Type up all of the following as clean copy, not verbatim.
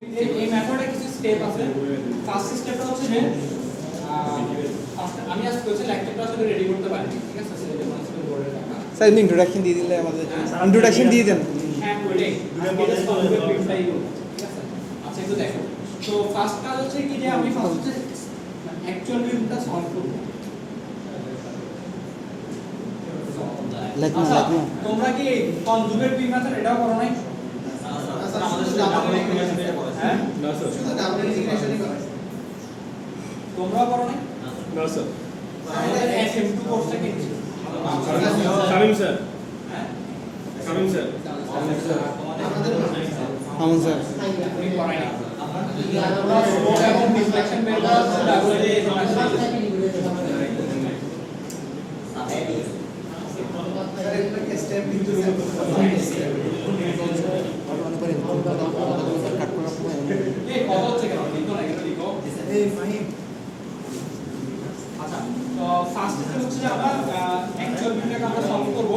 এই মেথডে কিছু স্টেপ আছে। ফার্স্ট স্টেপটা হচ্ছে যে আমি আজকে হচ্ছে লেকচারটা আসলে রেডি করতে পারি, ঠিক আছে? সিলেবাস মাস্টার বোর্ডে রাখা। স্যার ইন্ট্রোডাকশন দিয়ে দিলে আমাদের ইন্ট্রোডাকশন দিয়ে দেন। হ্যাঁ ওইটাই এটা সলভের প্রিন্টটাই ঠিক আছে। আচ্ছা একটু দেখো, তো ফার্স্ট কাজ হচ্ছে কি যে আমি ফার্স্ট হচ্ছে অ্যাকচুয়াল প্রিন্টটা সলভ করব। আচ্ছা তোমরা কি কনজুগেট প্রিন্ট মেথড এটাও করো নাই? আমাদের সাথে ডাবল ইন্টিগ্রেশন হ্যাঁ না স্যার, শুধু ডাবল ইন্টিগ্রেশনই করা। তোমরা করো নাই? না স্যার। আমাদের SM2 কোর্সটা কি ছিল? শামিম স্যার। হ্যাঁ শামিম স্যার। আমন স্যার আপনি করাই না। আমরা স্মোক এবং ডিফ্লেকশন বের করার জন্য ডাবল আচ্ছা তো ফার্স্ট স্টেপ হচ্ছে যে আমরা অ্যাকচুয়াল ভিউটাকে আমরা সলভ করব।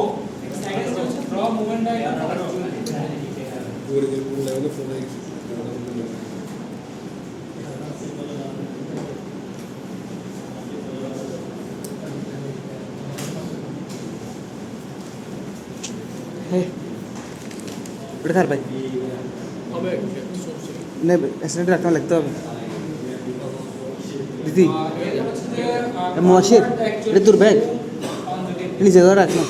সেকেন্ড স্টেপ হচ্ছে ড্র মুভমেন্ট ডায়াগ্রাম। ওটা স্যার ভাই হবে না অ্যাসিডেন্ট রাখতে লিখতে হবে দিদি এটা হচ্ছে যে মুয়াশির এটা তোর ব্যাগ নিচে ধরে রাখ না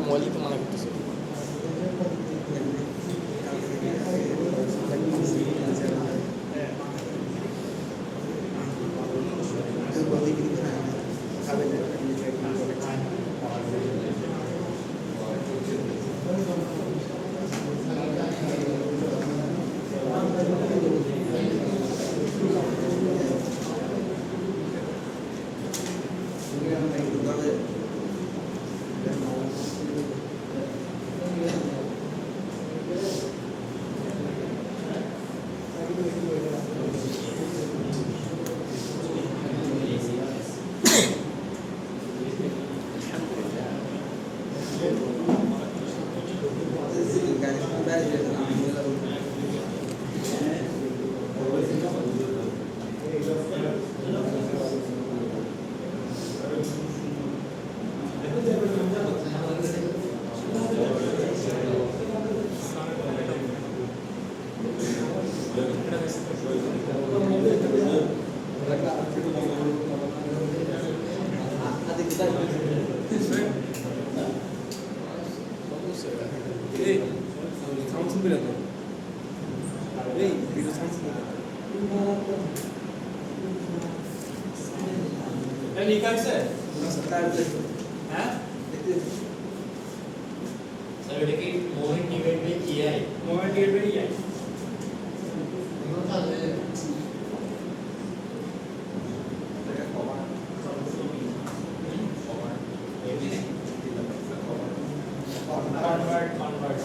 মৌলিক মনে করতেছে লিখা আছে হ্যাঁ স্যার এটা কি moment divide by EI moment divide by EI convert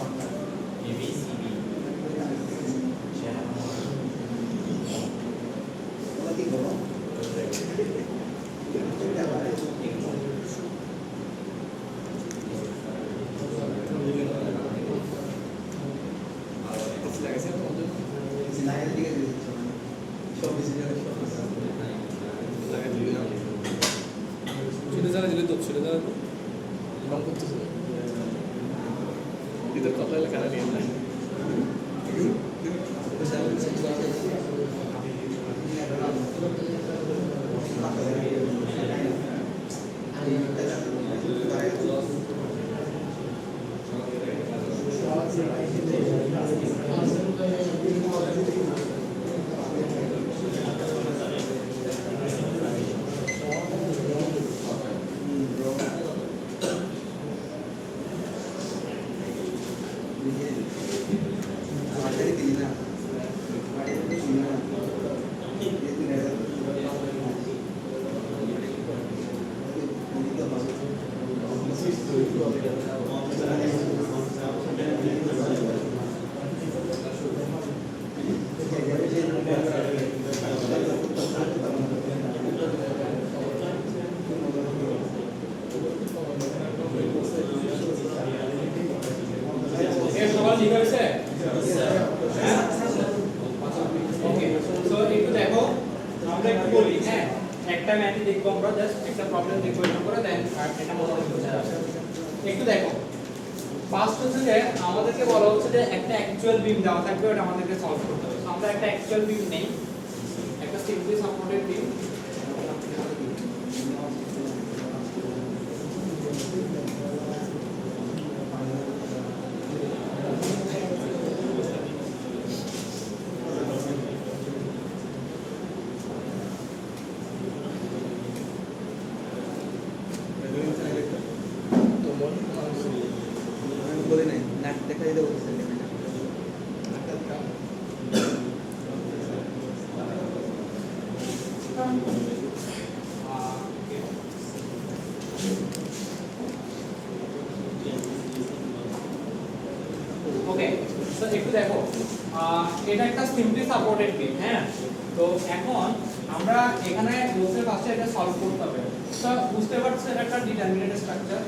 ABCB ছেলে যারা দিলে তো ছেলে যারা রং করতেছে এদের কথা হলে কারা নিয়ে যায় এর সবাই ঠিক হয়েছে? ওকে, সো একটু দেখো, আমরা একটু বলি, হ্যাঁ একটা ম্যাথই দেখবো আমরা, জাস্ট একটা প্রবলেম দেখবো এরকম করে, দেন এটা মোটামুটি বোঝা যাবে। একটু দেখো, ফার্স্ট হচ্ছে যে আমাদেরকে বলা হচ্ছে যে একটা অ্যাকচুয়াল বিম দেওয়া থাকবে, ওটা আমাদেরকে সলভ করতে হবে। আমরা একটা অ্যাকচুয়াল বিম নেই, একটা সিম্পলি সাপোর্টেড বিম। বলে নাই নাক দেখা দিতে বলতেছেন ওকে, সো একটু দেখো, এটা একটা সিম্পলি সাপোর্টেড বিম, হ্যাঁ। তো এখন আমরা এখানে বলতে পারছি এটা সলভ করতে হবে। তো বুঝতে পারছো এটা একটা ডিটারমিনেন্ট স্ট্রাকচার,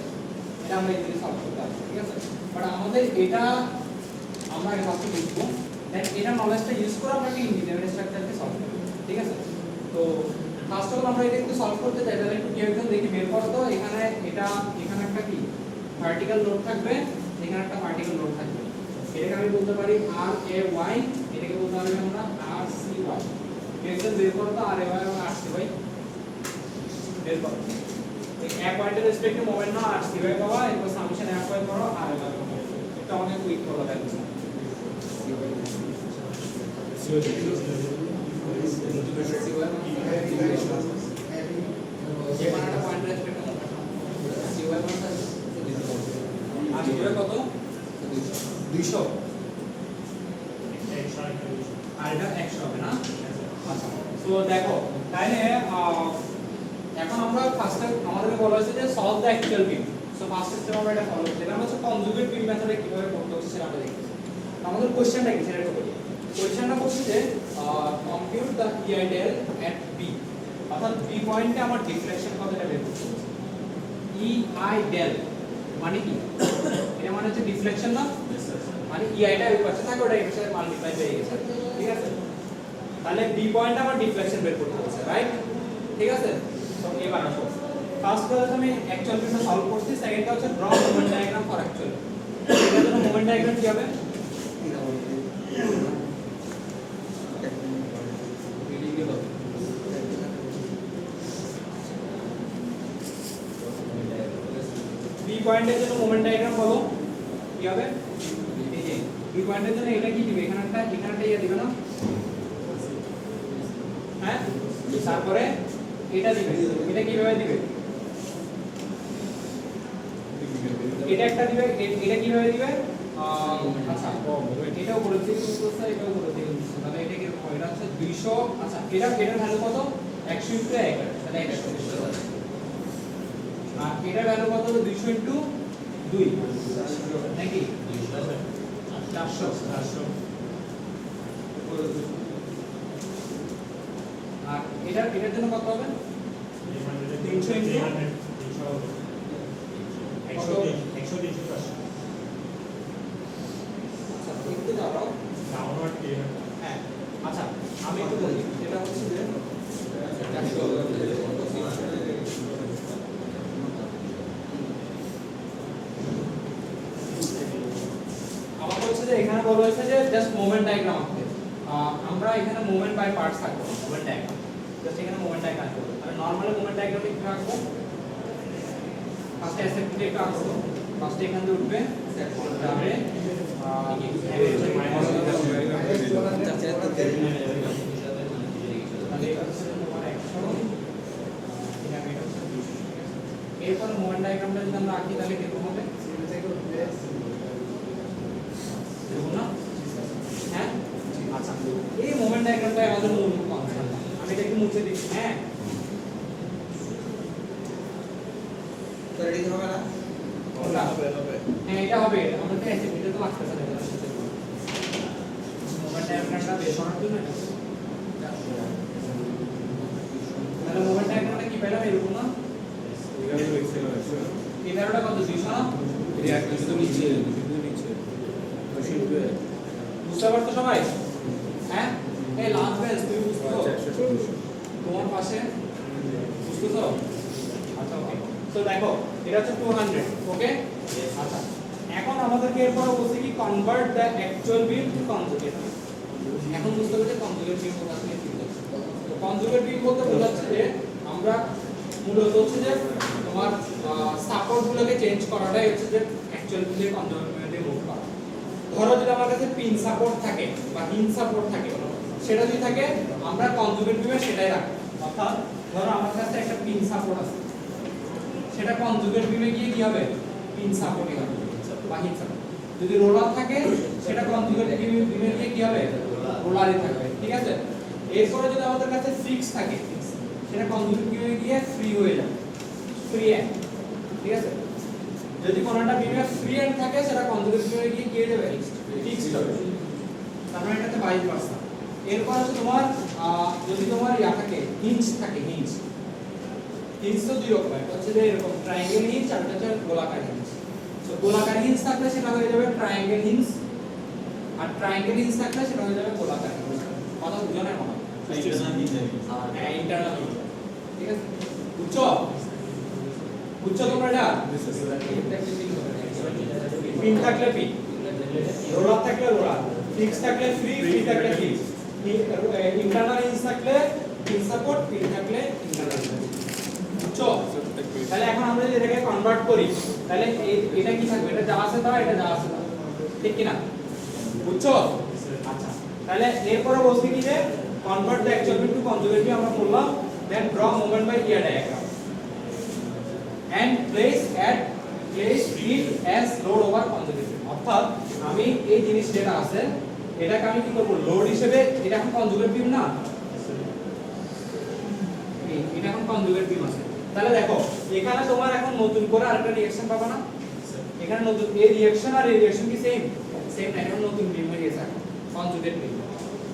এটা আমরা ইজিলি সলভ করতে পারবো, ঠিক আছে। বাট আমাদের এটা আমরা এটা ফার্স্টে লিখবো, দেন এটা নলেজটা ইউজ করে আমরা একটা ইনডিটারমিনেন্ট স্ট্রাকচারকে সলভ করব, ঠিক আছে। তো ফার্স্ট অফ অল আমরা এটা একটু সলভ করতে চাই, তাহলে একটু কি একদম দেখি বের করো তো। এখানে এটা এখানে একটা কি ভার্টিক্যাল লোড থাকবে, এখানে একটা ভার্টিক্যাল লোড থাকবে। এটাকে আমি বলতে পারি আর এ ওয়াই, এটাকে বলতে পারি আমরা আর সি ওয়াই। একদম বের করো তো আর এ ওয়াই এবং আর সি ওয়াই বের করো। এই এক পয়েন্টের রেসপেক্টে মোমেন্ট নাও, আর সি ওয়াই পাওয়া, এরপর সামেশন এক ওয়াই করো আর এ ওয়াই পাবো। এটা আমাকে কুইক করে দেখাচ্ছি। যে মানটা পয়েন্টের রেসপেক্টে মোমেন্ট নাও, সি ওয়াই মানটা আর সি ওয়াই কত? 200। আর এটা 100 হবে না? আচ্ছা, তো দেখো তাহলে এখন আমরা ফার্স্টে আমাদেরকে বলা হয়েছে যে solve the actual beam. So first step আমরা এটা ফলো করতে হবে। আমরা হচ্ছে কনজুগেট বিম মেথডে কিভাবে করতে হচ্ছে সেটা আমরা দেখি। আমাদের কোশ্চেনটা কি সেটা একটু বলি। কোশ্চেনটা বলছে যে compute the EI del at B, অর্থাৎ বি পয়েন্টে আমার ডিফ্লেকশন কতটা বের করতে হবে। ইআই ডেল মানে কি? এটা মানে হচ্ছে ডিফ্লেকশন না, মানে ইআইটা ওই পাশে থাকে, ওটা এর সাথে মাল্টিপ্লাই হয়ে গেছে, ঠিক আছে। তাহলে বি পয়েন্টে আমার ডিফ্লেকশন বের করতে হচ্ছে, রাইট? ঠিক আছে। তো এবার আসো, ফার্স্ট হচ্ছে আমি অ্যাকচুয়াল বিমটা সলভ করছি, সেকেন্ডটা হচ্ছে draw moment diagram for actual. এটার জন্য মোমেন্ট ডায়াগ্রাম কি হবে? বি পয়েন্টের জন্য মোমেন্ট ডায়াগ্রাম বলো কি হবে? এই যে বি পয়েন্টের জন্য এটা কি দিবে? এখানটা ইয়া দিবে না, হ্যাঁ? তারপরে এটা দিবে, এটা কিভাবে দিবে? এটা একটা দিবে, এটা কিভাবে দিবে? আচ্ছা এটাও বলেছি কিন্তু এটাও বলেছি, তাহলে এটা কি রকম? এটা হচ্ছে 200। আচ্ছা এটার ভ্যালু কত? 100 * 1, তাহলে 100। আর এটার ভ্যালু কত? 200 * 2 নাকি 400। আর এটার জন্য কত হবে? 300 * একটু দাঁড়াও। হ্যাঁ আচ্ছা আমি একটু বলি, এটা হচ্ছে যে আমার বলছে যে এখানে বলা হয়েছে যে জাস্ট মোমেন্ট ডায়াগ্রাম আঁকতে। আমরা এখানে মোমেন্ট বাই পার্টস আঁকবো, মোমেন্ট ডায়াগ্রাম জাস্ট এখানে মোমেন্ট ডায়াগ্রাম আঁকবো। তাহলে নরমালি মোমেন্ট ডায়াগ্রাম একটু আঁকবো। ফার্স্ট অ্যাসেপ্টে একটু আঁকবো, ফার্স্ট এখান থেকে উঠবে, তারপরে এরপরে মোমেন্ট ডায়াগ্রামটা যদি আমরা আঁকি তাহলে কিরকম হবে? না হ্যাঁ আচ্ছা, এই মোমেন্ট ডায়াগ্রামটা আমাদের মূল কনসেপ্ট। আমি এটা একটু মুছে দিচ্ছি, হ্যাঁ তো রেডি হবে না? কোনটা হ্যাঁ এটা হবে আমরা তো এটা তো লাগতেছে না মোমেন্ট ডায়াগ্রামটা বের করার জন্য তাহলে মোমেন্ট ডায়াগ্রামটা কি পেলাম এরকম না 11টা কত 200 না এটা একটা শুধু নিচে বুঝতে পারছো সবাই হ্যাঁ এই লাস্ট বেঞ্চ তুমি বুঝছো তোমার পাশে বুঝছো আচ্ছা ওকে তো দেখো এটা হচ্ছে 200 ওকে আচ্ছা এখন আমাদেরকে এরপর বলছে কি convert the actual beam to conjugate এখন বুঝতে পারছো কনজুগেট বিম বলতে আসলে কি বোঝাচ্ছে তো কনজুগেট বিম বলতে বোঝাচ্ছে যে আমরা মূলত হচ্ছে যে তোমার সাপোর্ট গুলোকে চেঞ্জ করাটাই হচ্ছে যে অ্যাকচুয়াল বিমে কনজুগেট বিমে মুভ করা ধরো যদি আমার কাছে পিন সাপোর্ট থাকে বা হিঞ্জ সাপোর্ট থাকে সেটা যদি থাকে আমরা কনজুগেট বিমে সেটাই রাখবো অর্থাৎ ধরো আমার কাছে একটা পিন সাপোর্ট আছে সেটা কনজুগেট বিমে গিয়ে কি হবে পিন সাপোর্টই হবে বা হিঞ্জ সাপোর্ট যদি রোলার থাকে সেটা কনজুগেট বিমে গিয়ে কি হবে রোলারই থাকবে ঠিক আছে এরপরে যদি আমাদের কাছে ফিক্স থাকে সেটা কনজুগেট বিমে গিয়ে ফ্রি হয়ে যাবে ফ্রি এন্ড ঠিক আছে যদি কোনটা বিমে ফ্রি এন্ড থাকে সেটা কনজুগেট বিমে গিয়ে কি হয়ে যাবে ফিক্সড হবে তার মানে এটাতে 22% এরপর হচ্ছে তোমার যদি তোমার ইয়া থাকে হিঞ্জ থাকে হিঞ্জ তো দুই রকম একটা হচ্ছে যে এরকম ট্রায়াঙ্গেল হিঞ্জ আর একটা হচ্ছে গোলাকার হিঞ্জ তো গোলাকার হিঞ্জ থাকলে সেটা হয়ে যাবে ট্রায়াঙ্গেল হিঞ্জ আর ট্রায়াঙ্গেল হিঞ্জ থাকলে সেটা হয়ে যাবে গোলাকার হিঞ্জ কথা বুঝো না মনে হ্যাঁ ইন্টারনাল ঠিক আছে বুঝছো বুঝছো তোমরা এটা পিন থাকলে পিন রোলার থাকলে রোলার ফিক্স থাকলে ফ্রি ফ্রি থাকলে ফিক্স ইন্টারনাল হিঞ্জ থাকলে পিন সাপোর্ট পিন থাকলে ইন্টারনাল বুঝছো তাহলে এখন আমরা যদি এটাকে কনভার্ট করি তাহলে এটা কি থাকবে এটা যা আছে তা এটা যা আছে তা ঠিক কি না বুঝছো আচ্ছা তাহলে এরপরে বলছি কি যে convert the actual beam to conjugate beam আমরা বললাম then draw moment by EI diagram and place it as load over conjugate beam অর্থাৎ আমি এই জিনিস যেটা আছে এটাকে আমি কি করব লোড হিসেবে এটা এখন কনজুগেট বিম না এটা এখন কনজুগেট বিম আছে তাহলে দেখো এখানে তোমার এখন নতুন করে আরেকটা রিঅ্যাকশন পাবা না এখানে নতুন এই রিঅ্যাকশন আর এই রিঅ্যাকশন কি সেম না এখন নতুন বিম হয়ে গেছে কনজুগেট বিম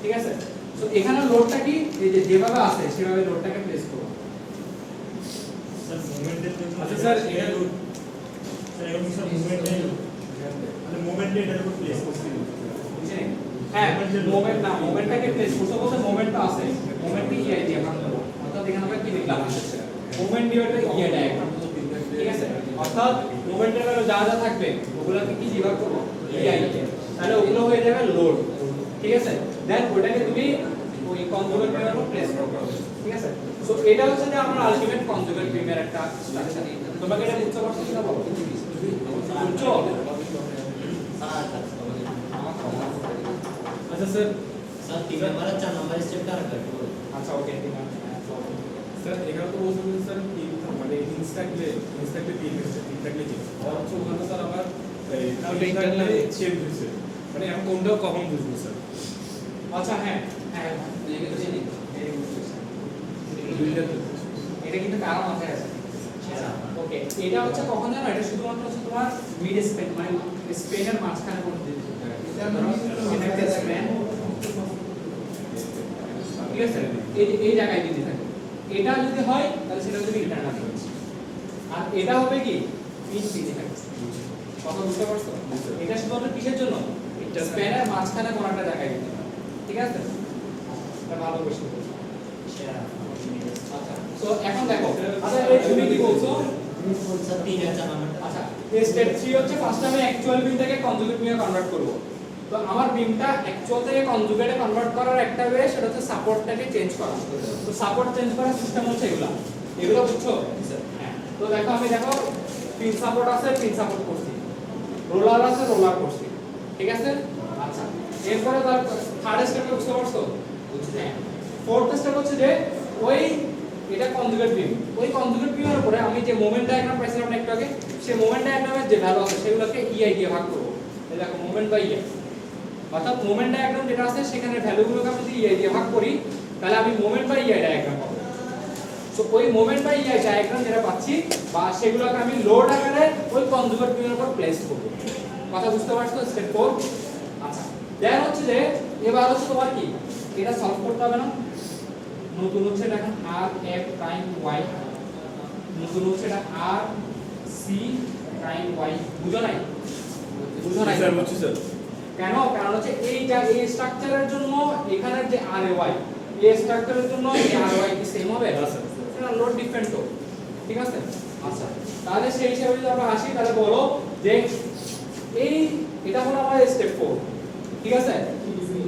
ঠিক আছে সো এখানে লোডটা কি এই যে যেভাবে আছে সেভাবে লোডটাকে প্লেস করব আচ্ছা স্যার এটা স্যার এখন স্যার মুভমেন্টে মানে মুভমেন্টে এটার উপর প্লেস করছি বুঝছেন হ্যাঁ মোমেন্টটাকে প্লেস করতে বলতে মোমেন্টটা আছে মোমেন্টকে কি আইডিয়া ভাগ করব অর্থাৎ এখানে আমরা কি লিখলাম moment divided by EI diagram ঠিক আছে অর্থাৎ মোমেন্টের ভ্যালু যা যা থাকবে ওগুলোকে কি ডিভাইড করব ইয়া তাহলে ওগুলো হয়ে যাবে লোড ঠিক আছে দেন ওটাকে তুমি ওই কনজুগেট বিমের উপর প্লেস করবে ঠিক আছে সো এটা হচ্ছে যে আমরা আলটিমেট কনজুগেট বিমের একটা স্ট্রাকচার তোমাকে এটা বুঝতে পারছো কিনা বলো বুঝছো আচ্ছা স্যার सर तीन नंबर 4 नंबर स्टेप का रखा है আচ্ছা ওকে ঠিক আছে স্যার এখানে তো বলছেন যে স্যার মানে হিঞ্জ থাকলে তিন হচ্ছে তিন থাকলে কি আর হচ্ছে ওখানে স্যার আমার ইন্টারনাল চেঞ্জ হয়েছে মানে এখন কোনটা কখন বুঝবো স্যার আচ্ছা হ্যাঁ হ্যাঁ এটা কিন্তু কারণ মাথায় আছে ওকে এটা হচ্ছে কখন জানো এটা শুধুমাত্র হচ্ছে তোমার মিড স্পেন মানে স্পেনের মাঝখানে কোন দিতে এটা ধরো এটা একটা স্পেন ঠিক আছে এই জায়গায় দিতে থাকে এটা যদি হয় তাহলে সেটা হবে ইন্টারনাল আর এটা হবে কি মিড দিতে থাকে কথা বুঝতে পারছো এটা শুধুমাত্র কিসের জন্য স্পেনের মাঝখানে কোন একটা জায়গায় দিতে হবে ঠিক আছে এটা ভালো প্রশ্ন আচ্ছা সো এখন দেখো আচ্ছা এই তুমি কি বলছো सर 3 या 4 नंबर আচ্ছা এই স্টেপ 3 হচ্ছে ফার্স্ট আমি অ্যাকচুয়াল বিমটাকে কনজুগেট বিমে কনভার্ট করব তো আমার বিমটা অ্যাকচুয়াল থেকে কনজুগেটে কনভার্ট করার একটা ওয়ে সেটা হচ্ছে সাপোর্টটাকে চেঞ্জ করা তো সাপোর্ট চেঞ্জ করার সিস্টেম হচ্ছে এগুলো বুঝছো হ্যাঁ তো দেখো আমি দেখো পিন সাপোর্ট আছে পিন সাপোর্ট করছি রোলার আছে রোলার করছি ঠিক আছে আচ্ছা এরপরে তার থার্ড স্টেপে বুঝতে পারছো হ্যাঁ ফোর্থ স্টেপ হচ্ছে যে ওই এটা কনজুগেট বিম ওই কনজুগেট বিমের উপরে আমি যে মোমেন্ট ডায়াগ্রাম পাইছিলাম একটু আগে সেই মোমেন্ট ডায়াগ্রামের যে ভ্যালু আছে সেগুলোকে ইআই দিয়ে ভাগ করব এই দেখো মোমেন্ট বাই ইআই অর্থাৎ মোমেন্ট ডায়াগ্রাম যেটা আছে সেখানে ভ্যালুগুলোকে আমি যদি ইআই দিয়ে ভাগ করি তাহলে আমি মোমেন্ট বাই ইআই ডায়াগ্রাম পাবো তো ওই মোমেন্ট বাই ইআই ডায়াগ্রাম যেটা পাচ্ছি বা সেগুলোকে আমি লোড আকারে ওই কনজুগেট বিমের উপর প্লেস করব। কথা বুঝতে পারছো স্টেপ 4? আচ্ছা দেন হচ্ছে যে এবার হচ্ছে তোমার কি এটা সলভ করতে হবে না, নতুন হচ্ছে এটা এখন আর এফ প্রাইম ওয়াই, নতুন হচ্ছে এটা আর সি প্রাইম ওয়াই, বুঝো নাই? বুঝো নাই স্যার বুঝছি স্যার। কেন? কারণ হচ্ছে এইটা এই স্ট্রাকচারের জন্য এখানের যে আর এ ওয়াই এই স্ট্রাকচারের জন্য এই আর ওয়াই কি সেম হবে? হ্যাঁ স্যার। এটা লোড ডিফারেন্ট তো, ঠিক আছে? আচ্ছা তাহলে সেই হিসাবে যদি আমরা আসি তাহলে বলো যে এই এটা হলো আমাদের স্টেপ 4, ঠিক আছে?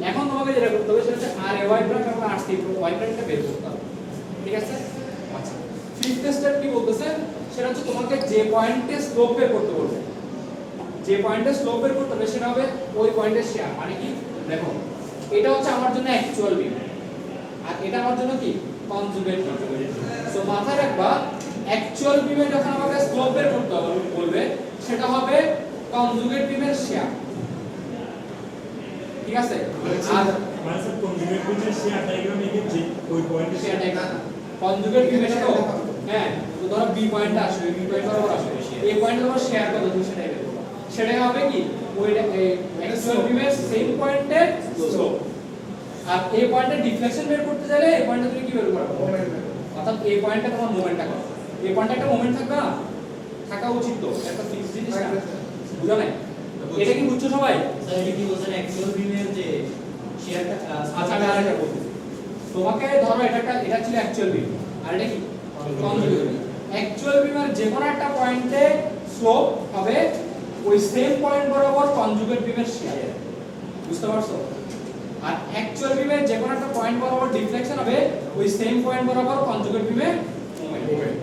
এখন তোমাকে যেটা করতে হবে সেটা হচ্ছে আর এ ওয়াই প্রাইম এবং আর সি ওয়াই প্রাইমটা বের করতে হবে, ঠিক আছে? আচ্ছা ফিফথ স্টেপ কি বলতেছে সেটা হচ্ছে তোমাকে যে পয়েন্টে স্লোপ বের করতে বলবে, যে পয়েন্টে স্লোপ বের করতে হবে সেটা হবে ওই পয়েন্টের শেয়ার। মানে কি দেখো এটা হচ্ছে আমার জন্য অ্যাকচুয়াল বিম আর এটা আমার জন্য কি কনজুগেট বিম। সো মাথায় রাখবা অ্যাকচুয়াল বিমে যখন আমাকে স্লোপ বের করতে হবে বলবে সেটা হবে কনজুগেট বিমের শেয়ার, ঠিক আছে? আর মানে স্যার কনজুগেট বিমের শেয়ার ডায়াগ্রাম এঁকে যে ওই পয়েন্টে শেয়ার ডায়াগ্রাম কনজুগেট বিমের তো হ্যাঁ, তো ধরো বি পয়েন্টে আসবে, বি পয়েন্ট বরাবর আসবে, এই পয়েন্টে তোমার শেয়ার কত তুমি সেটাই বের করবে, সেটাই হবে কি ওই অ্যাকচুয়াল বিমের সেম পয়েন্টে স্লোপ। আর এই পয়েন্টে ডিফ্লেকশন বের করতে গেলে এই পয়েন্টে তুমি কি বের করবে? অর্থাৎ এই পয়েন্টে তোমার মোমেন্টটা কত, এই পয়েন্টে একটা মোমেন্ট থাকবে না, থাকা উচিত তো, একটা ফিক্সড জিনিস না, বুঝো নাই? এটা কি বুঝছো সবাই? স্যার এটা কি বলছেন অ্যাকচুয়াল বিমের যে শেয়ারটা আচ্ছা আমি আরেকটা বলছি, তোমাকে ধরো এটা ছিল অ্যাকচুয়াল বিম আর এটা কি কনজুগেট বিম। অ্যাকচুয়াল বিমের যে কোনো একটা পয়েন্টে স্লোপ হবে ওই সেম পয়েন্ট বরাবর কনজুগেট বিমের শেয়ার, বুঝতে পারছো? আর অ্যাকচুয়াল বিমের যে কোনো একটা পয়েন্ট বরাবর ডিফ্লেকশন হবে ওই সেম পয়েন্ট বরাবর কনজুগেট বিমের মোমেন্ট,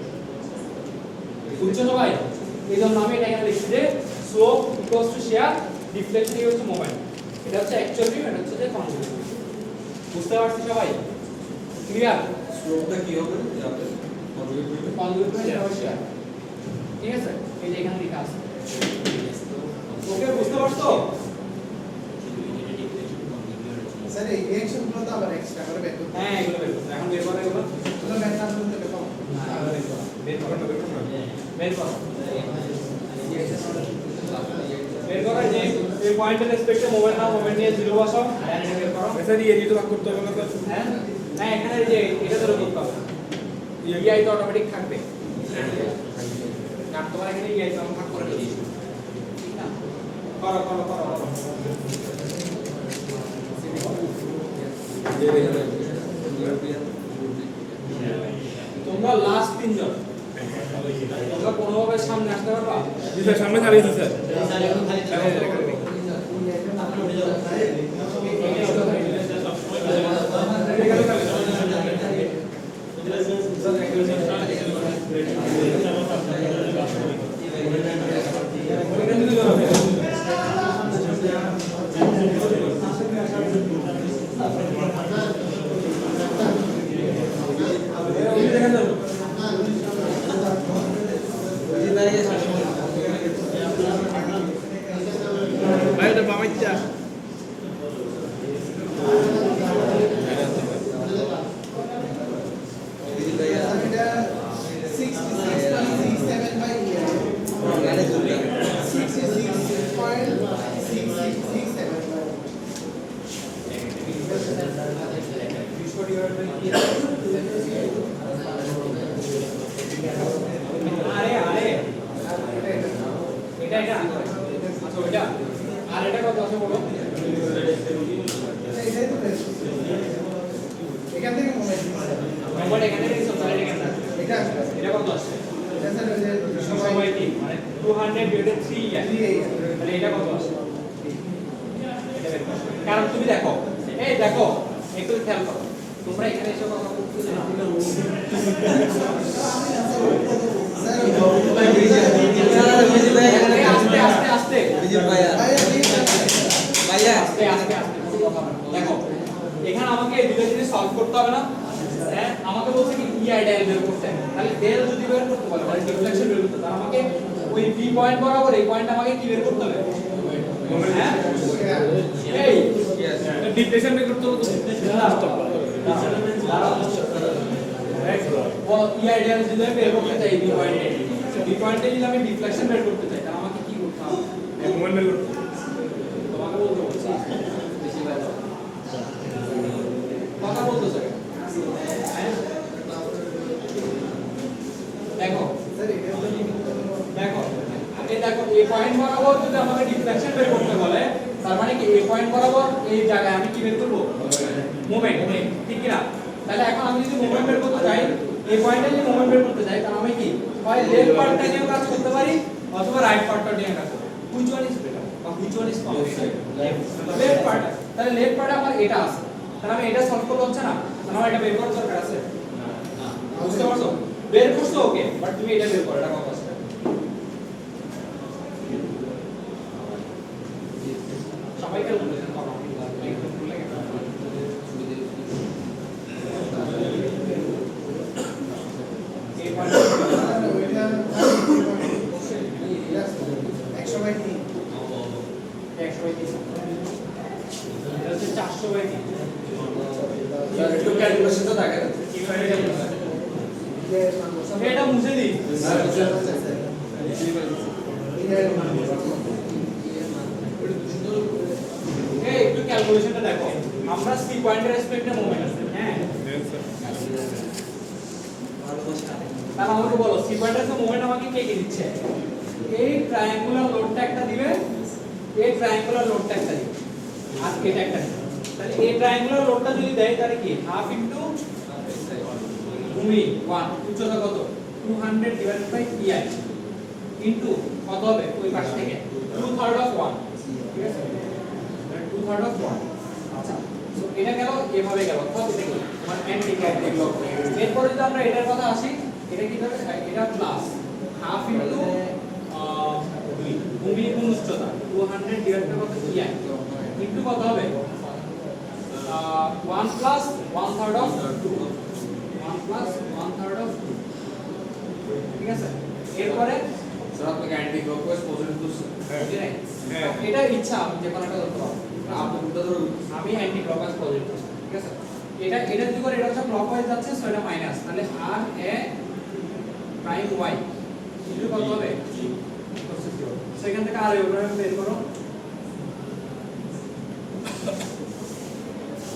বুঝছো সবাই? এই জন্য আমি এটা এখানে লিখছি যে slope equals to share, deflection equals to moment. এটা হচ্ছে অ্যাকচুয়াল বিম, এটা হচ্ছে যে কনজুগেট বিম। বুঝতে পারছি সবাই? ক্লিয়ার? স্লোপটা কি হবে? কনজুগেট বিমের শেয়ার, ঠিক আছে? এই যে এখানে লেখা আছে, ওকে বুঝতে পারছো? স্যার এই রিঅ্যাকশনগুলো তো আবার এক্সট্রা করে বের করতে হ্যাঁ এগুলো বের করো, এখন বের করো এগুলো, হবে বের না করতে বের বের করো বের করো বের করো, যে এই পয়েন্টের রেসপেক্টে মোমেন্ট নাও, মোমেন্ট নিয়ে জিরো বসাও আর এটা বের করো। স্যার এই এরিয়া তো ভাগ করতে হবে না স্যার? হ্যাঁ না এখানে এই যে এটা ধরে করতে হবে, ইআই তো অটোমেটিক থাকবে, কারণ তোমার এখানে ইআই তো আমি ভাগ করে দিয়েছি, ঠিক না? করো করো করো করো। তোমরা লাস্ট তিনজন তোমরা কোনোভাবে সামনে আসতে পারবা? জি স্যার, সামনে দাঁড়িয়েছি স্যার। স্যার এখন খালি আপনি উঠে যাবেন ভাই এটা বামাইচ্ছা। এটা 66.67 বাই আরে আরে এটা এটা আচ্ছা ওইটা আর এটা কত আছে বলো? এটাই তো বের করছি। এখান থেকে মোমেন্ট মোমেন্ট এখানে রিসোর্স তাহলে এখানে এটা আসবে এটা কত আসছে? এটা স্যার ওই যে সবাই কি মানে 200 ডিভাইডেড 3 ইয়ার 3 তাহলে এটা কত আসছে? এটা বের করো। কারণ তুমি দেখো এই দেখো একটু খেয়াল করো, তোমরা এখানে এসে কথা বলতেছো না, এই আস্তে আস্তে আস্তে আস্তে আস্তে আস্তে কোনো কথা না। দেখো এখানে আমাকে এই দুটো জিনিস সলভ করতে হবে না, হ্যাঁ আমাকে বলছে কি ইআই ডেল বের করতে হবে, তাহলে ডেল যদি বের করতে বলে মানে ডিফ্লেকশন বের করতে তাহলে আমাকে ওই বি পয়েন্ট বরাবর এই পয়েন্ট আমাকে কি বের করতে হবে? হ্যাঁ এই ডিপ্রেশন বের করতে হবে তো। রাইট ও ই আইডিয়াল যদি আমি বের করতে চাই বি পয়েন্টে, বি পয়েন্টে যদি আমি ডিফ্লেকশন বের করতে চাই তাহলে আমাকে কি করতে হবে? মোমেন্ট বের করতে হবে। তোমাকে বলতে বলছি বেশি ভালো কথা বলতেছো হ্যাঁ দেখো স্যার এটা তো দেখো এই দেখো এই পয়েন্ট বরাবর যদি আমাকে ডিফ্লেকশন বের করতে বলে তার মানে কি এই পয়েন্ট বরাবর এই জায়গায় আমি কি বের করব? মোমেন্ট, ঠিক কি না? তাহলে এখন আমি যদি মোমেন্ট বের করতে চাই, এই পয়েন্টে যদি মোমেন্ট বের করতে চাই তাহলে আমি কি হয় লেফট পার্টটা নিয়ে কাজ করতে পারি অথবা রাইট পার্টটা নিয়ে কাজ করতে পারি। which one is better বা which one is faster? Left part. তাহলে লেফট পার্টে আমার এটা আছে, তাহলে আমি এটা সলভ করতে হচ্ছে না, তাহলে আমার এটা বের করার দরকার আছে না। বুঝতে পারছো? বের করছো ওকে, বাট তুমি এটা বের করো, এটা কত আছে? সবাই ক্যালকুলেশন করো, একটু ভুলে গেছে। এই পয়েন্ট ওইটা 100/3 100/3 এটা হচ্ছে 400/3 স্যার একটু ক্যালকুলেশনটা দেখেন। এটা মুছে দিই। এই একটু ক্যালকুলেশনটা দেখো, আমরা সি পয়েন্টের রেসপেক্টে মোমেন্ট আছে হ্যাঁ, তাহলে আমাকে বলো সি পয়েন্টের মোমেন্ট আমাকে কে কে দিচ্ছে? এই ট্রায়াঙ্গুলার লোডটা একটা দিবে, এই ট্রায়াঙ্গুলার লোডটা একটা দিবে, আর এটা একটা দিবে। তাহলে এই ট্রায়াঙ্গুলার লোডটা যদি দেয় তাহলে কি হাফ ইনটু ভূমি 1 উচ্চতা কত 200 ডিভাইডেড বাই pi ইনটু কত হবে ওই পাশ থেকে 2/3 অফ 1, ঠিক আছে 2/3 অফ 1। আচ্ছা সো এটা গেল এভাবে গেল, কত দেখো আমার অ্যান্টি ক্লক। এরপর যদি আমরা এটার কথা আসি, এটা কি হবে এটা প্লাস হাফ ইনটু ভূমি গুণ উচ্চতা 200 ডিভাইডেড বাই কত pi ইনটু কত হবে 1 প্লাস 1/3 অফ 2, 1 প্লাস 1/3 অফ 2, ঠিক আছে। এরপরে স্যার আপনাকে অ্যান্টি ক্লকওয়াইজ পজিটিভ করছে। হ্যাঁ এটা ইচ্ছা আমি যে কোনো একটা ধরতে পারবো, আপনি কোনটা ধরুন? আমি অ্যান্টি ক্লকওয়াইজ পজিটিভ, ঠিক আছে। এটা যদি করে এটা হচ্ছে ক্লকওয়াইজ যাচ্ছে সো এটা মাইনাস, তাহলে আর এ প্রাইম ওয়াই ইনটু কত হবে সেখান থেকে আর এভাবে বের করো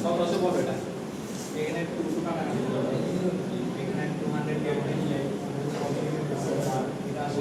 কত আছে বলবে এটা। এখানে 2 টাকা এখানে 200 দিয়ে এটা আসে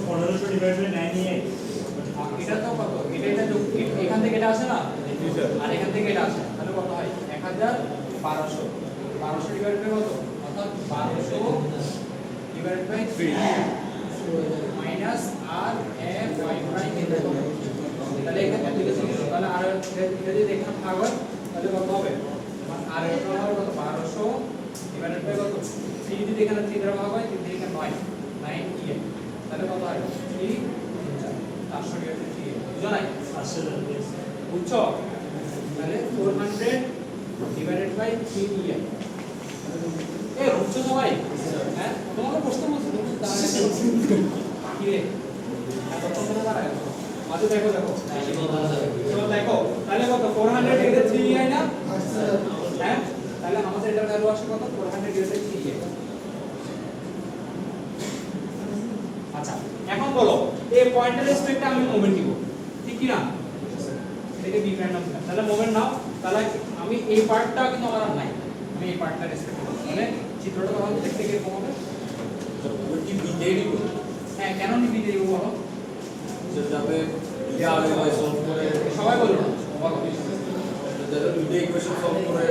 1500 ডিভাইড বাই 98। এটা তো কত এটা যোগ এখান থেকে এটা আসে না আর এখান থেকে এটা আসে, তাহলে কত হয় 1200 1200 ডিভাইড বাই কত অর্থাৎ 1200 ডিভাইড বাই 3 মাইনাস আর এ ওয়াই প্রাইম ইনটু কত, তাহলে এখানে দিকে চলে যাবে, তাহলে আর এটা যদি এখানে ভাগ হয় তাহলে কত হবে আর এর হবে কত 1200 ডিভাইড বাই কত 3 যদি এখানে 3 দ্বারা ভাগ হয় 3 থেকে 9 9 তাহলে কত হয় 3 400 ডিভাইড বাই 3 বুঝো নাই বুঝছো, তাহলে 400 ডিভাইডেড বাই 3 এ বুঝছো সবাই? হ্যাঁ তোমাকে প্রশ্ন বলছি তুমি তাহলে কি রে এত প্রশ্ন দাঁড়ায় আজ দেখো দেখো চলো দেখো তাহলে কত 400 ডিভাইডেড 3 হয় না হ্যাঁ, তাহলে আমাদের এটার ভ্যালু আসে কত 400 ডিভাইডেড 3। আচ্ছা এখন বলো এই পয়েন্টের রেসপেক্টে আমি মোমেন্ট দিব, ঠিক কি না? এটাকে বি প্রাইম নাম দিলাম, তাহলে মোমেন্ট নাও, তাহলে আমি এই পার্টটা কিন্তু আমার আর নাই, আমি এই পার্টটা রেসপেক্ট করব, তাহলে চিত্রটা তাহলে দেখতে কিরকম হবে? কি বিজে দিব? হ্যাঁ কেন নিবি দিব বলো, যাতে ইয়ারে হয় সলভ করে সবাই বলো না বলো যাতে দুটো ইকুয়েশন সলভ করে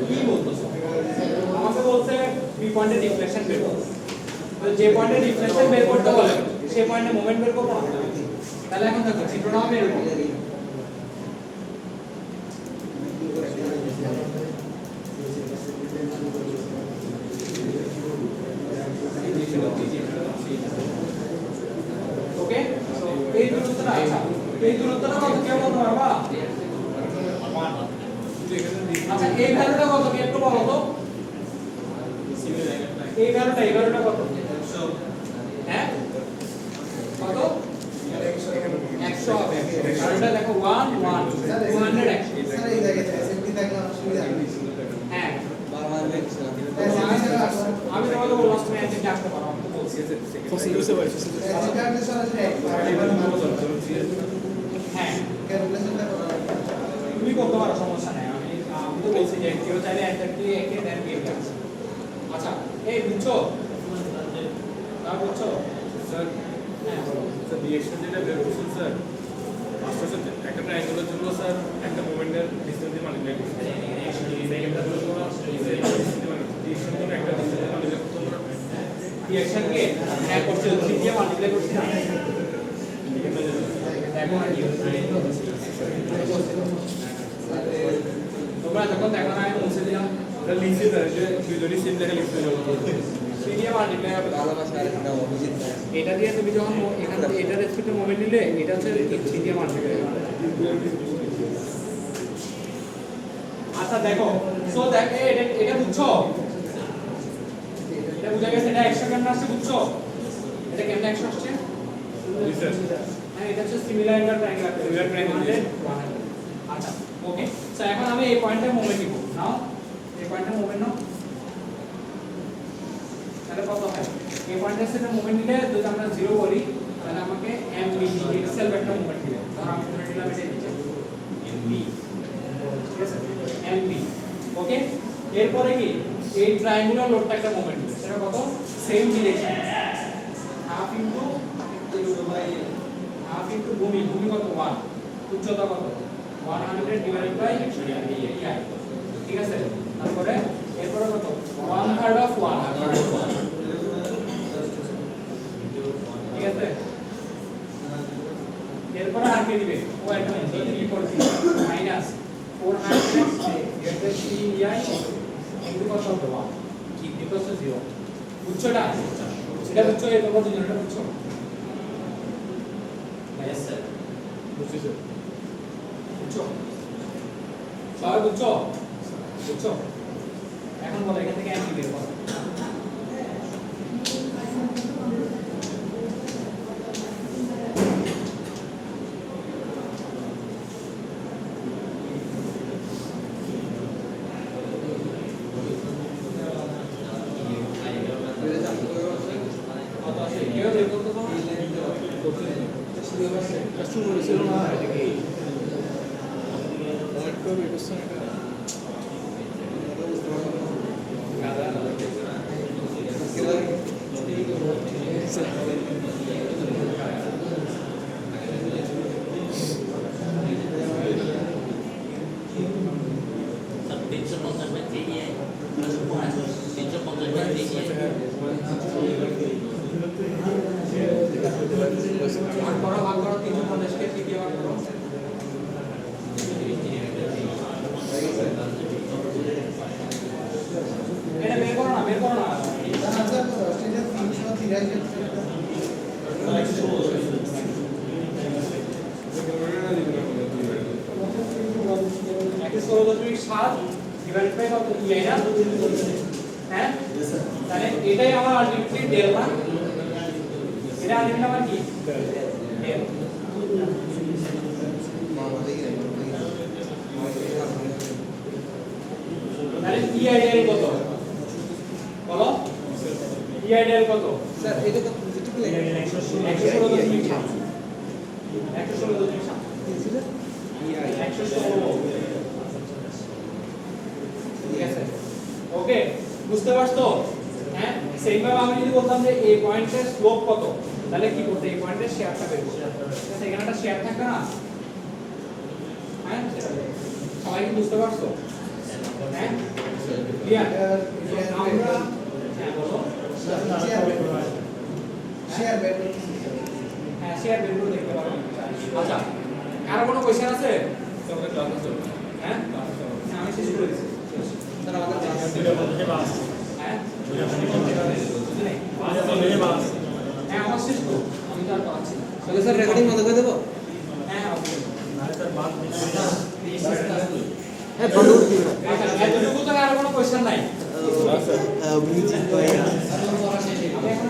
কি বলতেছো? আমাকে বলছে বি পয়েন্টে ডিফ্লেকশন বের করো, তো যে পয়েন্টে ডিফ্লেকশন বের করতে বলে সেই পয়েন্টে মোমেন্ট বের করব না, তাহলে এখন দেখো চিত্রটা হবে এরকম এই দূরত্বটা কত কেউ বলতে পারবা? আচ্ছা এই ভ্যালুটা কত কি একটু বলো তো? এই ভ্যালুটা কত? হ্যাঁ কত? 100 হবে। আর এটা দেখো 1 1 200 100 স্যার এই জায়গায় সেফটি থাকলে অসুবিধা নেই হ্যাঁ হ্যাঁ আমি তোমাকে বললাম তুমি একদিন ডাকতে পারো আমি তো বলছি বুঝতে পারছি সেফটি সরাসরি হ্যাঁ ক্যালকুলেশনটা করা তুমি করতে পারো সমস্যা নাই আমি তো বলছি যে কেউ চাইলে এক্স্যাক্টলি একে দেন পেয়ে যাবে আচ্ছা এই বুঝছো না বুঝছো স্যার হ্যাঁ বলো স্যার রিঅ্যাকশন যেটা বের করছেন স্যার ফার্স্ট হচ্ছে একটা ট্রায়াঙ্গেলের জন্য স্যার একটা মোমেন্টের ডিসটেন্স দিয়ে মাল্টিপ্লাই করছি সেকেন্ডটা হলো রিঅ্যাকশন জন্য একটা ডিসটেন্স দিয়ে মাল্টিপ্লাই করতে হবে রিঅ্যাকশন কে হ্যাঁ করছে 3 দিয়ে মাল্টিপ্লাই করছি না দেখো না কি তোমরা যখন দেখো না আমি মুছে দিলাম স্যার লিখছি স্যার যে দুজনই সেম লেখা লিখতে হবে 3 দিয়ে মাল্টিপ্লাই হবে ভালোবাসা আর একটা অভিজিৎ এটা দিয়ে তুমি যখন এখান থেকে এটা রেসপেক্টে মোমেন্ট নিলে এটা হচ্ছে 3 দিয়ে মাল্টিপ্লাই হবে আচ্ছা দেখো সো দেখো এটা বুঝছো এটা বুঝা গেছে এটা 100 কেমন আসছে বুঝছো এটা কেমন 100 আসছে জি স্যার হ্যাঁ এটা হচ্ছে similar angle triangle Similar triangle. আচ্ছা ওকে সো এখন আমি এই পয়েন্টে মোমেন্ট নিব নাও এই পয়েন্টে মোমেন্ট নাও তাহলে কত হয় এই পয়েন্টের সাথে মোমেন্ট নিলে যদি আমরা 0 বলি তাহলে আমাকে mv এক্সেল ভেক্টর মোমেন্ট দিবে ধর আমি ধরে নিলাম এটা নিচে mv ঠিক আছে mv ওকে এরপরে কি এই ট্রায়াঙ্গুলার লোডটা একটা মোমেন্ট দিবে সেটা কত same direction half into half into ভূমি কত 1 উচ্চতা কত 100 ডিভাইডেড বাই ei ঠিক আছে তারপরে এরপরে কত 1/3 অফ 1 ঠিক আছে এরপরে আর কি দিবে ও একটা কি করছি মাইনাস 400 ei ইনটু কত হবে কি ইকুয়াল টু 0 বুঝছোটা এটা বুঝছো এই তোমরা দুজনটা বুঝছো यस স্যার বুঝছি স্যার বুঝছো সবাই বুঝছো বুঝছো এখন বলো এখান থেকে এমপি বের করো কত আছে কেউ বের করতে পারো শুরু করেছিল না এটা কি মোমেন্ট করবে এটা ভাগ করো 350 কে 3 দিয়ে ভাগ করো এটা বের করো না স্যার স্টেজে 116.7 ডিভাইডেড বাই কত ei না হ্যাঁ তাহলে এটাই আমার আলটিমেটলি ডেল না এটা আলটিমেটলি আমার কি ডেল তাহলে ei ডেল কত বলো ei ডেল কত স্যার এটা তো যেটুকু লেখা 116.7 ঠিক আছে ওকে বুঝতে পারছো হ্যাঁ সেইভাবে আমি যদি বলতাম যে এই পয়েন্টের স্লোপ কত তাহলে কি করতে এই পয়েন্টের শেয়ারটা বের করতে সেখানে একটা শেয়ার থাকবে না হ্যাঁ সবাই কি বুঝতে পারছো হ্যাঁ ক্লিয়ার আমরা হ্যাঁ বলো শেয়ার বের হ্যাঁ শেয়ার বের করে দেখতে পারো আচ্ছা কারো কোনো কোশ্চেন আছে আমাদের ক্লাস আছে হ্যাঁ আমি শেষ করে দিচ্ছি স্যার আমাদের হ্যাঁ হ্যাঁ আমার শেষ তো আমি তো আর পাচ্ছি না তাহলে স্যার রেকর্ডিং বন্ধ করে দেবো হ্যাঁ হ্যাঁ বন্ধ করতে হবে আচ্ছা, এতটুকু তো আর কোনো কোশ্চেন নাই। বুঝছি আমি এখন